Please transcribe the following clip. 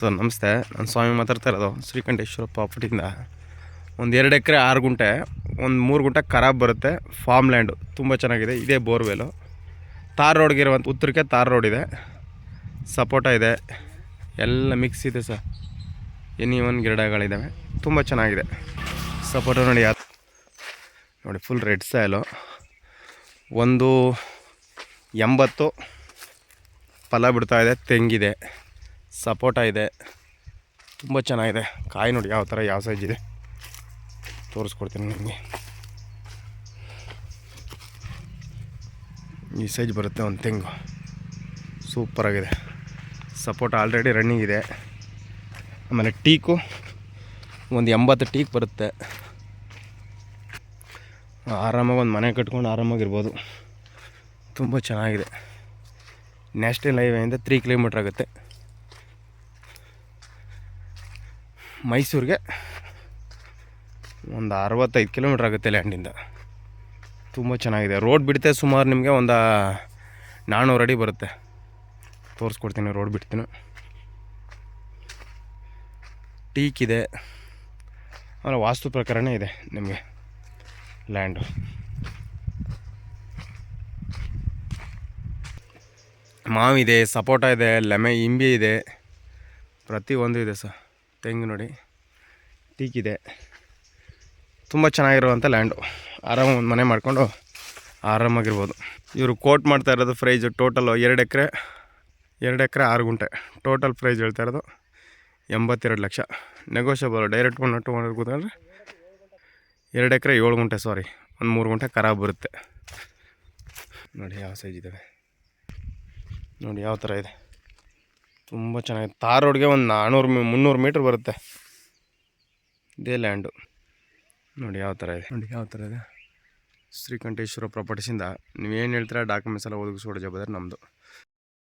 Sir ನಮಸ್ತೆ, ನಾನು ಸ್ವಾಮಿ ಮಾತಾಡ್ತಾ ಇರೋದು ಶ್ರೀಕಂಠೇಶ್ವರ ಪ್ರಾಪರ್ಟಿಯಿಂದ. ಒಂದು 2 ಎಕರೆ 6 ಗುಂಟೆ, ಒಂದು 3 ಗುಂಟೆ ಖರಾಬ್ ಬರುತ್ತೆ. ಫಾರ್ಮ್ ಲ್ಯಾಂಡು ತುಂಬ ಚೆನ್ನಾಗಿದೆ. ಇದೇ ಬೋರ್ವೆಲು. ತಾರ್ ರೋಡ್ಗೆ ಇರುವಂಥ ಉತ್ತರಕ್ಕೆ ತಾರ್ ರೋಡ್ ಇದೆ, ಸಪೋಟ ಇದೆ, ಎಲ್ಲ ಮಿಕ್ಸ್ ಇದೆ ಸರ್. ಎನಿ1 ಗಿಡಗಳಿದ್ದಾವೆ, ತುಂಬ ಚೆನ್ನಾಗಿದೆ. ಸಪೋಟ ನೋಡಿ ನೋಡಿ ಫುಲ್ ರೆಡ್ ಸಾಯಿಲು. ಒಂದು 80 ಫಲ ಬಿಡ್ತಾಯಿದೆ. ತೆಂಗಿದೆ, ಸಪೋಟ ಇದೆ, ತುಂಬ ಚೆನ್ನಾಗಿದೆ. ಕಾಯಿ ನೋಡಿ ಯಾವ ಥರ ಯಾವ ಸೈಜ್ ಇದೆ ತೋರಿಸ್ಕೊಡ್ತೀನಿ ನಿಮಗೆ. ಈ ಸೈಜ್ ಬರುತ್ತೆ ಒಂದು ತೆಂಗು, ಸೂಪರಾಗಿದೆ. ಸಪೋಟ ಆಲ್ರೆಡಿ ರನ್ನಿಂಗ್ ಇದೆ. ಆಮೇಲೆ ಟೀಕು ಒಂದು 80 ಟೀಕ್ ಬರುತ್ತೆ. ಆರಾಮಾಗಿ ಒಂದು ಮನೆ ಕಟ್ಕೊಂಡು ಆರಾಮಾಗಿರ್ಬೋದು. ತುಂಬ ಚೆನ್ನಾಗಿದೆ. ನ್ಯಾಷನಲ್ ಹೈವೇಯಿಂದ 3 ಕಿಲೋಮೀಟ್ರ್ ಆಗುತ್ತೆ. ಮೈಸೂರಿಗೆ ಒಂದು 65 ಕಿಲೋಮೀಟ್ರ್ ಆಗುತ್ತೆ ಲ್ಯಾಂಡಿಂದ. ತುಂಬ ಚೆನ್ನಾಗಿದೆ. ರೋಡ್ ಬಿಡ್ತೆ ಸುಮಾರು ನಿಮಗೆ ಒಂದು 400 ಅಡಿ ಬರುತ್ತೆ. ತೋರಿಸ್ಕೊಡ್ತೀನಿ, ರೋಡ್ ಬಿಡ್ತೀನಿ. ಟೀಕ್ ಇದೆ, ಆಮೇಲೆ ವಾಸ್ತು ಪ್ರಕಾರನೇ ಇದೆ ನಿಮಗೆ ಲ್ಯಾಂಡು. ಮಾವಿದೆ, ಸಪೋಟ ಇದೆ, ಇಂಬಿ ಇದೆ, ಪ್ರತಿಯೊಂದು ಇದೆ ಸರ್. ತೆಂಗು ನೋಡಿ, ಟೀಕ್ ಇದೆ. ತುಂಬ ಚೆನ್ನಾಗಿರುವಂಥ ಲ್ಯಾಂಡು. ಆರಾಮಾಗಿ ಒಂದು ಮನೆ ಮಾಡಿಕೊಂಡು ಆರಾಮಾಗಿರ್ಬೋದು. ಇವರು ಕೋಟ್ ಮಾಡ್ತಾ ಇರೋದು ಪ್ರೈಜು ಟೋಟಲು 2 ಎಕರೆ 6 ಗುಂಟೆ. ಟೋಟಲ್ ಪ್ರೈಸ್ ಹೇಳ್ತಾ ಇರೋದು 82 ಲಕ್ಷ. ನೆಗೋಷಿಯಬಲ್. ಡೈರೆಕ್ಟ್ ಬಂದು ಕೂತ್ಕೊಂಡ್ರೆ 2 ಎಕರೆ 7 ಗುಂಟೆ, ಸಾರಿ, ಒಂದು 3 ಗುಂಟೆ ಖರಾಬ್ ಬರುತ್ತೆ. ನೋಡಿ ಯಾವ ಸೈಜ್ ಇದ್ದಾವೆ, ನೋಡಿ ಯಾವ ಥರ ಇದೆ. ತುಂಬ ಚೆನ್ನಾಗಿದೆ. ತಾರ್ ರೋಡ್ಗೆ ಒಂದು 400-300 ಮೀಟ್ರ್ ಬರುತ್ತೆ ಇದೇ ಲ್ಯಾಂಡು. ನೋಡಿ ಯಾವ ಥರ ಇದೆ. ಶ್ರೀಕಂಠೇಶ್ವರ ಪ್ರಾಪರ್ಟೀಸಿಂದ ನೀವೇನು ಹೇಳ್ತೀರಾ ಡಾಕ್ಯುಮೆಂಟ್ಸ್ ಎಲ್ಲ ಒದಗಿಸ್ಕೊಡೋ ಜವಾಬ್ದಾರಿ ನಮ್ಮದು.